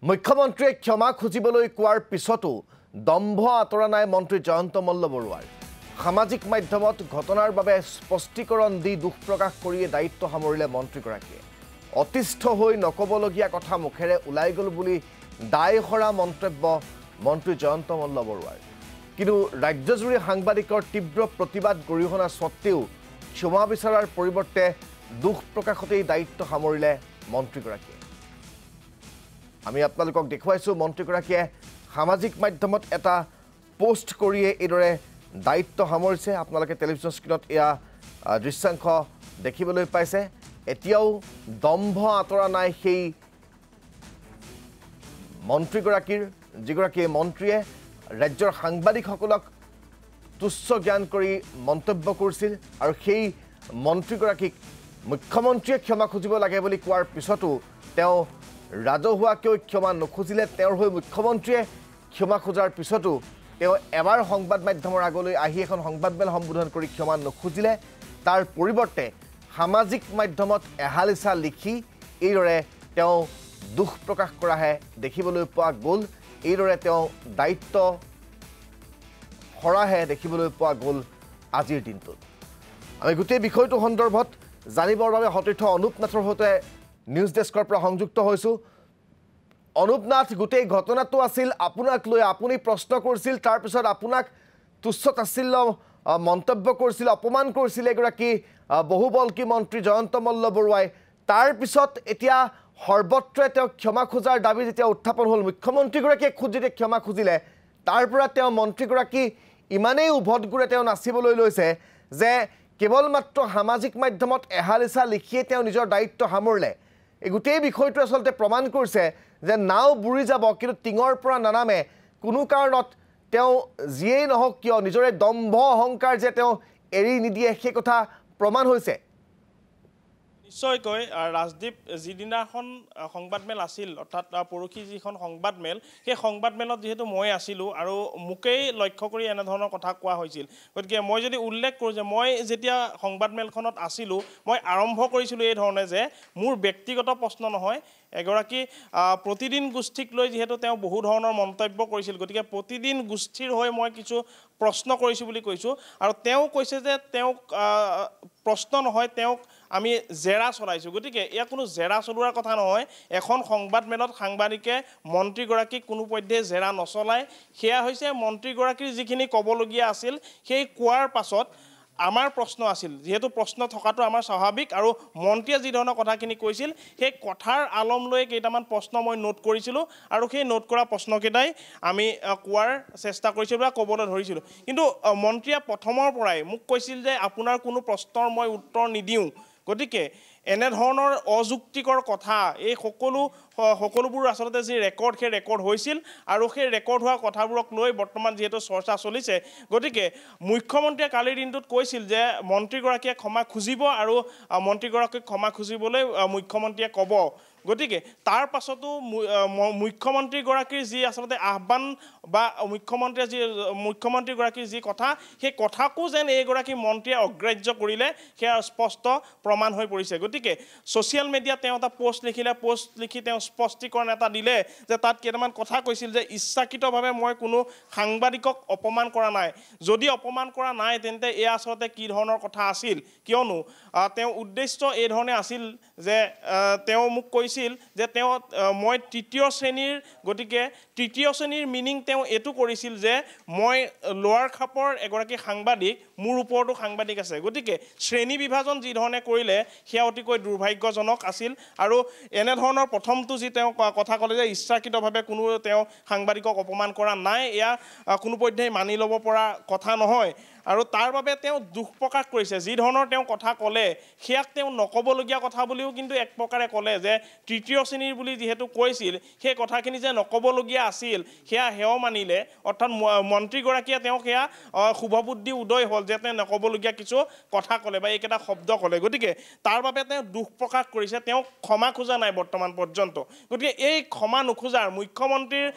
মুখ্যমন্ত্ৰীয়ে ক্ষমা খুজিবলৈ কোৱাৰ পিছতো দম্ভ আঁতৰা নাই মন্ত্ৰী জয়ন্ত মল্ল বৰুৱাৰ সামাজিক মাধ্যমত ঘটনাৰ বাবে স্পষ্টীকৰণ দি দুখ প্ৰকাশ কৰিয়ে দায়িত্ব সামৰিলে মন্ত্ৰীগৰাকীয়ে অতিষ্ঠ হৈ নকবলগীয়া কথা মুখেৰে ওলাই গ'ল বুলি দায়হৰা মন্তব্য মন্ত্ৰী জয়ন্ত মল্ল বৰুৱাৰ কিন্তু ৰাজ্যজুৰি সাংবাদিকৰ তীব্ৰ প্ৰতিবাদ গৰিহণা সত্ত্বেও ক্ষমা বিচাৰাৰ পৰিৱৰ্তে দুখ প্ৰকাশতেই দায়িত্ব সামৰিলে মন্ত্ৰীগৰাকীয়ে আমি আপোনালোকক দেখুৱাইছো মন্ত্ৰীগৰাকীয়ে সামাজিক মাধ্যমত এটা পোষ্ট কৰিয়ে এইদৰে দায়িত্ব সামৰিছে আপোনালোকে টেলিভিছন স্ক্ৰীনত এয়া দৃশ্যাংশ দেখিবলৈ পাইছে এতিয়াও দম্ভ আঁতৰা নাই সেই মন্ত্ৰীগৰাকীৰ যিগৰাকী মন্ত্ৰীয়ে ৰাজ্যৰ সাংবাদিকসকলক তুচ্ছ জ্ঞান কৰি মন্তব্য কৰিছিল আৰু সেই মন্ত্ৰীগৰাকীক মুখ্যমন্ত্ৰীয়ে ক্ষমা খুজিব লাগে বুলি কোৱাৰ পিছতো তেওঁ ৰাজহুৱাকৈ ক্ষমা নুখুজিলে তেওঁৰ হৈ মুখ্যমন্ত্ৰীয়ে ক্ষমা খোজাৰ পিছতো তেওঁ এবাৰ সংবাদ মাধ্যমৰ আগলৈ আহি এখন সংবাদমেল সম্বোধন কৰি ক্ষমা নুখুজিলে তাৰ পৰিৱৰ্তে সামাজিক মাধ্যমত এহালিচা লিখি এইদৰে তেওঁ দুখ প্ৰকাশ কৰাহে দেখিবলৈ পোৱা গ'ল এইদৰে তেওঁ দায়িত্ব হৰাহে দেখিবলৈ পোৱা গ'ল আজিৰ দিনটোত আমি গোটেই বিষয়টো সন্দৰ্ভত জানিবৰ বাবে সতীৰ্থ অনুপ নাথৰ সৈতে নিউজ ডেস্কৰ পৰা সংযুক্ত হৈছোঁ অনুপ নাথ গোটেই ঘটনাটো আছিল আপোনাক লৈ আপুনি প্ৰশ্ন কৰিছিল তাৰ পিছত আপোনাক তুচ্ছ তাচ্ছিল্য মন্তব্য কৰিছিল অপমান কৰিছিল এগৰাকী বহুবল্কী মন্ত্ৰী জয়ন্ত মল্ল বৰুৱাই তাৰ পিছত এতিয়া সৰ্বত্ৰে তেওঁ ক্ষমা খোজাৰ দাবী যেতিয়া উত্থাপন হ'ল মুখ্যমন্ত্ৰীগৰাকীয়ে খুদ যেতিয়া ক্ষমা খুজিলে তাৰ পৰা তেওঁ মন্ত্ৰীগৰাকী ইমানেই উভতগুৰে তেওঁ নাচিবলৈ লৈছে যে কেৱল মাত্ৰ সামাজিক মাধ্যমত এহালিচা লিখিয়ে তেওঁ নিজৰ দায়িত্ব সামৰিলে এই গোটেই বিষয়টো আচলতে প্ৰমাণ কৰিছে যে নাও বুৰি যাব কিন্তু টিঙৰ পৰা নানামে কোনো কাৰণত তেওঁ যিয়েই নহওক কিয় নিজৰে দম্ভ অহংকাৰ যে তেওঁ এৰি নিদিয়ে সেই কথা প্ৰমাণ হৈছে নিশ্চয়কৈ ৰাজদীপ যিদিনাখন সংবাদমেল আছিল অৰ্থাৎ পৰহি যিখন সংবাদমেল সেই সংবাদমেলত যিহেতু মই আছিলোঁ আৰু মোকেই লক্ষ্য কৰি এনেধৰণৰ কথা কোৱা হৈছিল গতিকে মই যদি উল্লেখ কৰোঁ যে মই যেতিয়া সংবাদমেলখনত আছিলোঁ মই আৰম্ভ কৰিছিলোঁ এই ধৰণে যে মোৰ ব্যক্তিগত প্ৰশ্ন নহয় এগৰাকী প্ৰতিদিন গোষ্ঠীক লৈ যিহেতু তেওঁ বহু ধৰণৰ মন্তব্য কৰিছিল গতিকে প্ৰতিদিন গোষ্ঠীৰ হৈ মই কিছু প্ৰশ্ন কৰিছোঁ বুলি কৈছোঁ আৰু তেওঁ কৈছে যে তেওঁক প্ৰশ্ন নহয় তেওঁক আমি জেৰা চলাইছোঁ গতিকে এয়া কোনো জেৰা চলোৱাৰ কথা নহয় এখন সংবাদমেলত সাংবাদিকে মন্ত্ৰীগৰাকীক কোনোপধ্যে জেৰা নচলায় সেয়া হৈছে মন্ত্ৰীগৰাকীৰ যিখিনি ক'বলগীয়া আছিল সেই কোৱাৰ পাছত আমাৰ প্ৰশ্ন আছিল যেহেতু প্ৰশ্ন থকাটো আমাৰ স্বাভাৱিক আৰু মন্ত্ৰীয়ে যি ধৰণৰ কথাখিনি কৈছিল সেই কথাৰ আলম লৈ কেইটামান প্ৰশ্ন মই নোট কৰিছিলোঁ আৰু সেই নোট কৰা প্ৰশ্নকেইটাই আমি কোৱাৰ চেষ্টা কৰিছিলোঁ বা ক'বলৈ ধৰিছিলোঁ কিন্তু মন্ত্ৰীয়ে প্ৰথমৰ পৰাই মোক কৈছিল যে আপোনাৰ কোনো প্ৰশ্নৰ মই উত্তৰ নিদিওঁ গতিকে এনেধৰণৰ অযুক্তিকৰ কথা এই সকলোবোৰ আচলতে যি ৰেকৰ্ড সেই ৰেকৰ্ড হৈছিল আৰু সেই ৰেকৰ্ড হোৱা কথাবোৰক লৈ বৰ্তমান যিহেতু চৰ্চা চলিছে গতিকে মুখ্যমন্ত্ৰীয়ে কালিৰ দিনটোত কৈছিল যে মন্ত্ৰীগৰাকীয়ে ক্ষমা খুজিব আৰু মন্ত্ৰীগৰাকীক ক্ষমা খুজিবলৈ মুখ্যমন্ত্ৰীয়ে ক'ব গতিকে তাৰ পাছতো মুখ্যমন্ত্ৰীগৰাকীৰ যি আচলতে আহ্বান বা মুখ্যমন্ত্ৰীগৰাকীৰ যি কথা সেই কথাকো যেন এইগৰাকী মন্ত্ৰীয়ে অগ্ৰাহ্য কৰিলে সেয়া স্পষ্ট প্ৰমাণ হৈ পৰিছে গতিকে ছ'চিয়েল মিডিয়াত তেওঁ এটা পোষ্ট লিখি তেওঁ স্পষ্টীকৰণ এটা দিলে যে তাত কেইটামান কথা কৈছিল যে ইচ্ছাকৃতভাৱে মই কোনো সাংবাদিকক অপমান কৰা নাই যদি অপমান কৰা নাই তেন্তে এয়া আচলতে কি ধৰণৰ কথা আছিল কিয়নো তেওঁ উদ্দেশ্য এই ধৰণে আছিল যে তেওঁ মোক কৈছিল যে তেওঁ মই তৃতীয় শ্ৰেণীৰ গতিকে তৃতীয় শ্ৰেণীৰ মিনিং তেওঁ এইটো কৰিছিল যে মই লোৱাৰ খাপৰ এগৰাকী সাংবাদিক মোৰ ওপৰতো সাংবাদিক আছে গতিকে শ্ৰেণী বিভাজন যি ধৰণে কৰিলে সেয়া অতিকৈ দুৰ্ভাগ্যজনক আছিল আৰু এনেধৰণৰ প্ৰথমটো যি তেওঁ কথা ক'লে যে ইচ্ছাকৃতভাৱে কোনো তেওঁ সাংবাদিকক অপমান কৰা নাই এয়া কোনোপধ্যেই মানি ল'ব পৰা কথা নহয় আৰু তাৰ বাবে তেওঁ দুখ প্ৰকাশ কৰিছে যি ধৰণৰ তেওঁ কথা ক'লে সেয়াক তেওঁ নক'বলগীয়া কথা বুলিও কিন্তু এক প্ৰকাৰে ক'লে যে তৃতীয় শ্ৰেণীৰ বুলি যিহেতু কৈছিল সেই কথাখিনি যে নক'বলগীয়া আছিল সেয়া হেও মানিলে অৰ্থাৎ মন্ত্ৰীগৰাকীয়ে তেওঁক সেয়া শুভবুদ্ধি উদয় হ'ল যে তেওঁ নক'বলগীয়া কিছু কথা ক'লে বা এইকেইটা শব্দ ক'লে গতিকে তাৰ বাবে তেওঁ দুখ প্ৰকাশ কৰিছে তেওঁ ক্ষমা খোজা নাই বৰ্তমান পৰ্যন্ত গতিকে এই ক্ষমা নোখোজাৰ মুখ্যমন্ত্ৰীৰ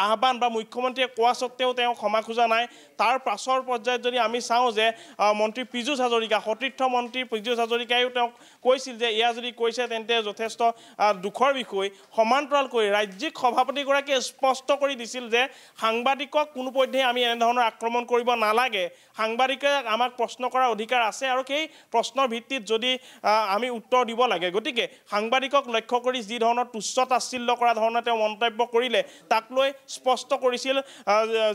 আহ্বান বা মুখ্যমন্ত্ৰীয়ে কোৱা স্বত্তেও তেওঁ ক্ষমা খোজা নাই তাৰ পাছৰ পৰ্যায়ত যদি আমি আমি চাওঁ যে মন্ত্ৰী পীযুষ হাজৰিকা সতীৰ্থ মন্ত্ৰী পীযুষ হাজৰিকায়ো তেওঁক কৈছিল যে এয়া যদি কৈছে তেন্তে যথেষ্ট দুখৰ বিষয় সমান্তৰালকৈ ৰাজ্যিক সভাপতিগৰাকীয়ে স্পষ্ট কৰি দিছিল যে সাংবাদিকক কোনোপধ্যেই আমি এনেধৰণৰ আক্ৰমণ কৰিব নালাগে সাংবাদিকে আমাক প্ৰশ্ন কৰাৰ অধিকাৰ আছে আৰু সেই প্ৰশ্নৰ ভিত্তিত যদি আমি উত্তৰ দিব লাগে গতিকে সাংবাদিকক লক্ষ্য কৰি যি ধৰণৰ তুচ্ছ তাচ্ছিল্য কৰা ধৰণে তেওঁ মন্তব্য কৰিলে তাক লৈ স্পষ্ট কৰিছিল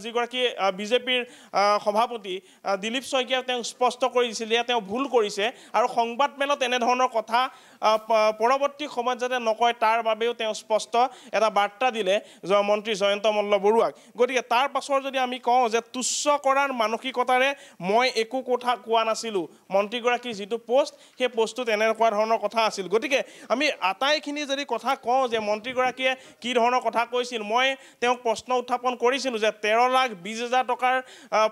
যিগৰাকী বিজেপিৰ সভাপতি দিলীপ শইকীয়াই তেওঁ স্পষ্ট কৰি দিছিল যে তেওঁ ভুল কৰিছে আৰু সংবাদ মেলত এনেধৰণৰ কথা পৰৱৰ্তী সময়ত যাতে নকয় তাৰ বাবেও তেওঁ স্পষ্ট এটা বাৰ্তা দিলে মন্ত্ৰী জয়ন্ত মল্ল বৰুৱাক গতিকে তাৰ পাছৰ যদি আমি কওঁ যে তুচ্ছ কৰাৰ মানসিকতাৰে মই একো কথা কোৱা নাছিলোঁ মন্ত্ৰীগৰাকীৰ যিটো পোষ্ট সেই পোষ্টটোত এনেকুৱা ধৰণৰ কথা আছিল গতিকে আমি আটাইখিনি যদি কথা কওঁ যে মন্ত্ৰীগৰাকীয়ে কি ধৰণৰ কথা কৈছিল মই তেওঁক প্ৰশ্ন উত্থাপন কৰিছিলোঁ যে 13,20,000 টকাৰ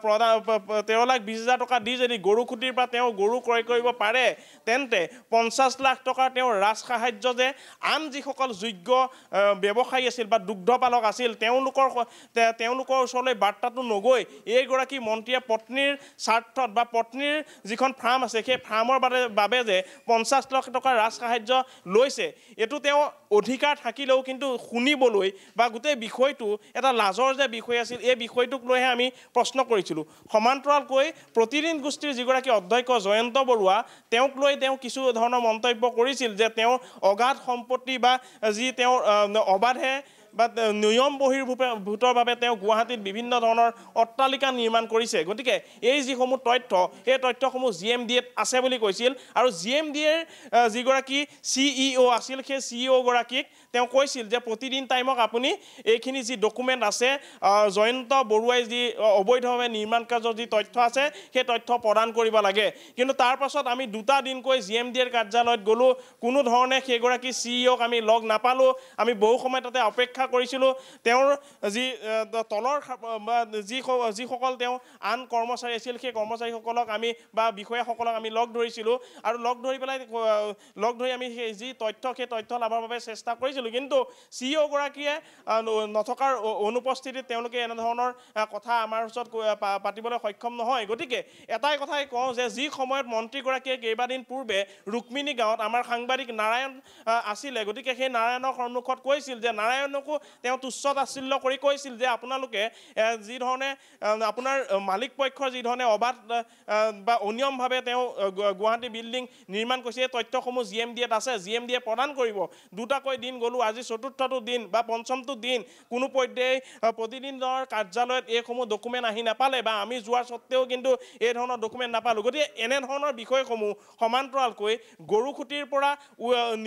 13,20,000 টকা দি যদি গৰু খুঁটিৰ পৰা তেওঁ গৰু ক্ৰয় কৰিব পাৰে তেন্তে 50 লাখ টকাৰ তেওঁৰ ৰাজ সাহায্য যে আন যিসকল যোগ্য ব্যৱসায়ী আছিল বা দুগ্ধপালক আছিল তেওঁলোকৰ ওচৰলৈ বাৰ্তাটো নগৈ এইগৰাকী মন্ত্ৰীয়ে পত্নীৰ স্বাৰ্থত বা পত্নীৰ যিখন ফাৰ্ম আছে সেই ফাৰ্মৰ বাবে যে 50 লাখ টকাৰ ৰাজ সাহায্য লৈছে এইটো তেওঁ অধিকাৰ থাকিলেও কিন্তু শুনিবলৈ বা গোটেই বিষয়টো এটা লাজৰ যে বিষয় আছিল এই বিষয়টোক লৈহে আমি প্ৰশ্ন কৰিছিলোঁ সমান্তৰালকৈ প্ৰতিদিন গোষ্ঠীৰ যিগৰাকী অধ্যক্ষ জয়ন্ত বৰুৱা তেওঁক লৈ তেওঁ কিছু ধৰণৰ মন্তব্য কৰিছিল যে তেওঁ অগাধ সম্পত্তি বা যি তেওঁ অবাধে বা নিয়ম বহিৰ্ভূতৰ বাবে তেওঁ গুৱাহাটীত বিভিন্ন ধৰণৰ অট্টালিকা নিৰ্মাণ কৰিছে গতিকে এই যিসমূহ তথ্য এই তথ্যসমূহ GMDAত আছে বুলি কৈছিল আৰু GMDAৰ যিগৰাকী CEO আছিল সেই CEO গৰাকীক তেওঁ কৈছিল যে প্ৰতিদিন টাইমক আপুনি এইখিনি যি ডকুমেণ্ট আছে জয়ন্ত বৰুৱাই যি অবৈধভাৱে নিৰ্মাণ কাৰ্যৰ যি তথ্য আছে সেই তথ্য প্ৰদান কৰিব লাগে কিন্তু তাৰ পাছত আমি দুটা দিনকৈ GMDAৰ কাৰ্যালয়ত গ'লোঁ কোনো ধৰণে সেইগৰাকী CEOক আমি লগ নাপালোঁ আমি বহু সময় তাতে অপেক্ষা কৰিছিলোঁ তেওঁৰ যি তলৰ যিসকল তেওঁ আন কৰ্মচাৰী আছিল সেই কৰ্মচাৰীসকলক আমি বা বিষয়াসকলক আমি লগ ধৰিছিলোঁ আৰু লগ ধৰি আমি যি তথ্য সেই তথ্য লাভৰ বাবে চেষ্টা কৰিছিলোঁ কিন্তু CEO গৰাকীয়ে নথকাৰ অনুপস্থিতিত তেওঁলোকে এনেধৰণৰ কথা আমাৰ ওচৰত পাতিবলৈ সক্ষম নহয় গতিকে এটাই কথাই কওঁ যে যি সময়ত মন্ত্ৰীগৰাকীয়ে কেইবাদিন পূৰ্বে ৰুক্মিণী গাঁৱত আমাৰ সাংবাদিক নাৰায়ণ আছিলে গতিকে সেই নাৰায়ণৰ সন্মুখত কৈছিল যে নাৰায়ণকো তেওঁ তুচ্ছ তাচ্ছিল্য কৰি কৈছিল যে আপোনালোকে যি ধৰণে আপোনাৰ মালিক পক্ষৰ যি ধৰণে অবাধ বা অনিয়মভাৱে তেওঁ গুৱাহাটী বিল্ডিং নিৰ্মাণ কৰিছে এই তথ্যসমূহ GMDAত আছে GMDA প্ৰদান কৰিব দুটাকৈ দিন গ'লোঁ আজি চতুৰ্থটো দিন বা পঞ্চমটো দিন কোনোপধ্যেই প্ৰতিদিনৰ কাৰ্যালয়ত এইসমূহ ডকুমেণ্ট আহি নাপালে বা আমি যোৱাৰ স্বত্তেও কিন্তু এই ধৰণৰ ডকুমেণ্ট নাপালোঁ গতিকে এনেধৰণৰ বিষয়সমূহ সমান্তৰালকৈ গৰু খুঁটিৰ পৰা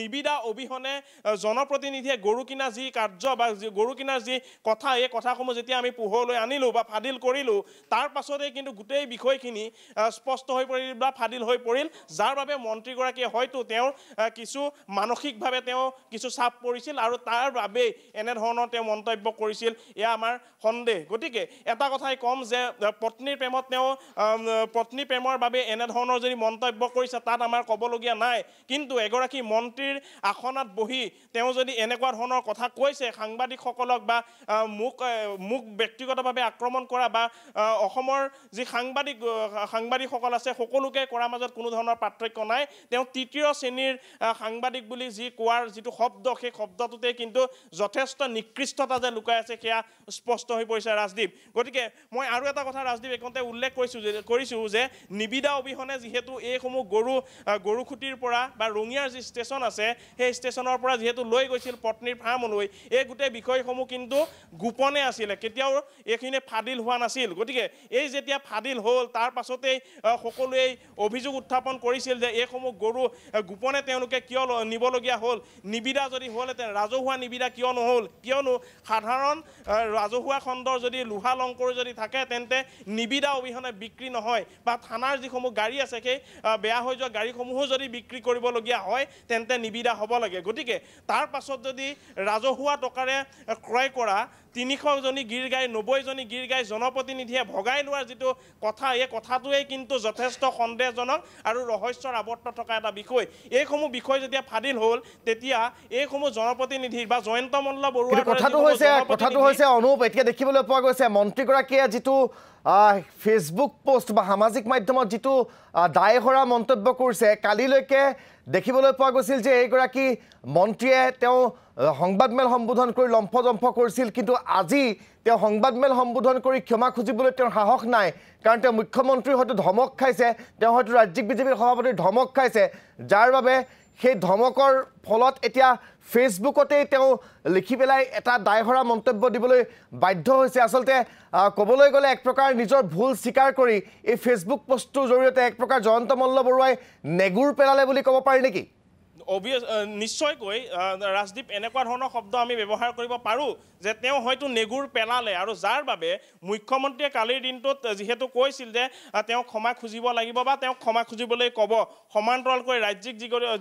নিবিদা অবিহনে জনপ্ৰতিনিধিয়ে গৰু কিনা যি কাৰ্য বা গৰু কিনাৰ যি কথা এই কথাসমূহ যেতিয়া আমি পোহৰলৈ আনিলোঁ বা ফাদিল কৰিলোঁ তাৰ পাছতেই কিন্তু গোটেই বিষয়খিনি স্পষ্ট হৈ পৰিল বা ফাদিল হৈ পৰিল যাৰ বাবে মন্ত্ৰীগৰাকীয়ে হয়তো তেওঁৰ কিছু মানসিকভাৱে তেওঁ কিছু চাপ পৰিছিল আৰু তাৰ বাবেই এনেধৰণৰ তেওঁ মন্তব্য কৰিছিল এয়া আমাৰ সন্দেহ গতিকে এটা কথাই ক'ম যে পত্নীৰ প্ৰেমত তেওঁ পত্নী প্ৰেমৰ বাবে এনেধৰণৰ যদি মন্তব্য কৰিছে তাত আমাৰ ক'বলগীয়া নাই কিন্তু এগৰাকী মন্ত্ৰীৰ আসনত বহি তেওঁ যদি এনেকুৱা ধৰণৰ কথা কৈছে সাংবাদিকসকলক বা মোক ব্যক্তিগতভাৱে আক্ৰমণ কৰা বা অসমৰ যি সাংবাদিকসকল আছে সকলোকে কৰাৰ মাজত কোনো ধৰণৰ পাৰ্থক্য নাই তেওঁ তৃতীয় শ্ৰেণীৰ সাংবাদিক বুলি যি কোৱাৰ যিটো শব্দ সেই শব্দটোতে কিন্তু যথেষ্ট নিকৃষ্টতা যে লুকাই আছে সেয়া স্পষ্ট হৈ পৰিছে ৰাজদীপ গতিকে মই আৰু এটা কথা ৰাজদীপ এইকণতে উল্লেখ কৰিছোঁ যে নিবিদা অবিহনে যিহেতু এইসমূহ গৰু খুঁটিৰ পৰা বা ৰঙিয়াৰ যি ষ্টেচন আছে সেই ষ্টেচনৰ পৰা যিহেতু লৈ গৈছিল পত্নীৰ ফাৰ্মলৈ এই গোটেই বিষয়সমূহ কিন্তু গোপনে আছিলে কেতিয়াও এইখিনি ফাদিল হোৱা নাছিল গতিকে এই যেতিয়া ফাদিল হ'ল তাৰ পাছতেই সকলোৱে অভিযোগ উত্থাপন কৰিছিল যে এইসমূহ গৰু গোপনে তেওঁলোকে কিয় নিবলগীয়া হ'ল নিবিদা যদি হ'লহেঁতেন ৰাজহুৱা নিবিদা কিয় নহ'ল কিয়নো সাধাৰণ ৰাজহুৱা খণ্ডৰ যদি লোহা লংকৰ যদি থাকে তেন্তে নিবিদা অবিহনে বিক্ৰী নহয় বা থানাৰ যিসমূহ গাড়ী আছে সেই বেয়া হৈ যোৱা গাড়ীসমূহো যদি বিক্ৰী কৰিবলগীয়া হয় তেন্তে নিবিদা হ'ব লাগে গতিকে তাৰ পাছত যদি ৰাজহুৱা টকাৰ টকাৰে ক্ৰয় কৰা 300জনী গীৰ গাই 90জনী গীৰ গাই জনপ্ৰতিনিধিয়ে ভগাই লোৱাৰ যিটো কথা এই কথাটোৱেই কিন্তু যথেষ্ট সন্দেহজনক আৰু ৰহস্যৰ আৱদ্ধ থকা এটা বিষয় এইসমূহ বিষয় যেতিয়া ফাদিল হ'ল তেতিয়া এইসমূহ জনপ্ৰতিনিধিৰ বা জয়ন্ত মল্ল বৰুৱাৰ কথাটো হৈছে অনুপ এতিয়া দেখিবলৈ পোৱা গৈছে মন্ত্ৰীগৰাকীয়ে যিটো ফেচবুক পোষ্ট বা সামাজিক মাধ্যমত যিটো দায়হৰা মন্তব্য কৰিছে কালিলৈকে দেখিবলৈ পোৱা গৈছিল যে এইগৰাকী মন্ত্ৰীয়ে তেওঁ সংবাদমেল সম্বোধন কৰি লম্ফজম্ফ কৰিছিল কিন্তু আজি তেওঁ সংবাদমেল সম্বোধন কৰি ক্ষমা খুজিবলৈ তেওঁৰ সাহস নাই কাৰণ তেওঁ মুখ্যমন্ত্ৰীৰ হয়তো ধমক খাইছে তেওঁ হয়তো ৰাজ্যিক বিজেপিৰ সভাপতিৰ ধমক খাইছে যাৰ বাবে সেই ধমকৰ ফলত এতিয়া ফেচবুকতেই তেওঁ লিখি পেলাই এটা দায়হৰা মন্তব্য দিবলৈ বাধ্য হৈছে আচলতে ক'বলৈ গ'লে এক প্ৰকাৰ নিজৰ ভুল স্বীকাৰ কৰি এই ফেচবুক পোষ্টটোৰ জৰিয়তে এক প্ৰকাৰ জয়ন্ত মল্ল বৰুৱাই নেগুৰ পেলালে বুলি ক'ব পাৰি নেকি নিশ্চয়কৈ ৰাজদীপ এনেকুৱা ধৰণৰ শব্দ আমি ব্যৱহাৰ কৰিব পাৰোঁ যে তেওঁ হয়তো নেগুৰ পেলালে আৰু যাৰ বাবে মুখ্যমন্ত্ৰীয়ে কালিৰ দিনটোত যিহেতু কৈছিল যে তেওঁ ক্ষমা খুজিব লাগিব বা তেওঁক ক্ষমা খুজিবলৈ ক'ব সমান্তৰালকৈ ৰাজ্যিক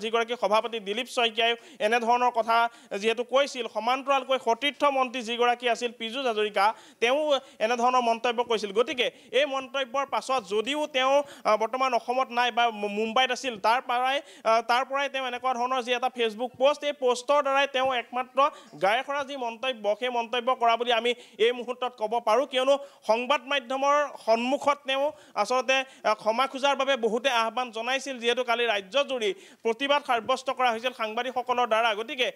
যিগৰাকী সভাপতি দিলীপ শইকীয়াই এনেধৰণৰ কথা যিহেতু কৈছিল সমান্তৰালকৈ সতীৰ্থ মন্ত্ৰী যিগৰাকী আছিল পীযুষ হাজৰিকা তেওঁ এনেধৰণৰ মন্তব্য কৰিছিল গতিকে এই মন্তব্যৰ পাছত যদিও তেওঁ বৰ্তমান অসমত নাই বা মুম্বাইত আছিল তাৰ পৰাই তেওঁ এনেকুৱা ধৰণৰ যি এটা ফেচবুক পোষ্ট এই পোষ্টৰ দ্বাৰাই তেওঁ একমাত্ৰ গায়কৰা যি মন্তব্য সেই মন্তব্য কৰা বুলি আমি এই মুহূৰ্তত ক'ব পাৰোঁ কিয়নো সংবাদ মাধ্যমৰ সন্মুখত তেওঁ আচলতে ক্ষমা খোজাৰ বাবে বহুতে আহ্বান জনাইছিল যিহেতু কালি ৰাজ্যজুৰি প্ৰতিবাদ সাব্যস্ত কৰা হৈছিল সাংবাদিকসকলৰ দ্বাৰা গতিকে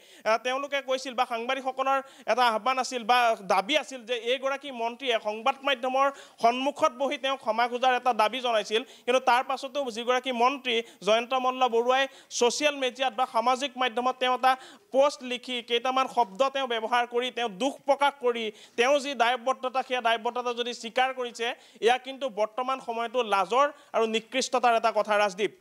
তেওঁলোকে কৈছিল বা সাংবাদিকসকলৰ এটা আহ্বান আছিল বা দাবী আছিল যে এইগৰাকী মন্ত্ৰীয়ে সংবাদ মাধ্যমৰ সন্মুখত বহি তেওঁ ক্ষমা খোজাৰ এটা দাবী জনাইছিল কিন্তু তাৰ পাছতো যিগৰাকী মন্ত্ৰী জয়ন্ত মল্ল বৰুৱাই ছ'চিয়েল মিডিয়াত বা সামাজিক মাধ্যমত তেওঁ এটা পোষ্ট লিখি কেইটামান শব্দ তেওঁ ব্যৱহাৰ কৰি তেওঁ দুখ প্ৰকাশ কৰি তেওঁ যি দায়বদ্ধতা সেই দায়বদ্ধতা যদি স্বীকাৰ কৰিছে এয়া কিন্তু বৰ্তমান সময়তো লাজৰ আৰু নিকৃষ্টতাৰ এটা কথা ৰাজদীপ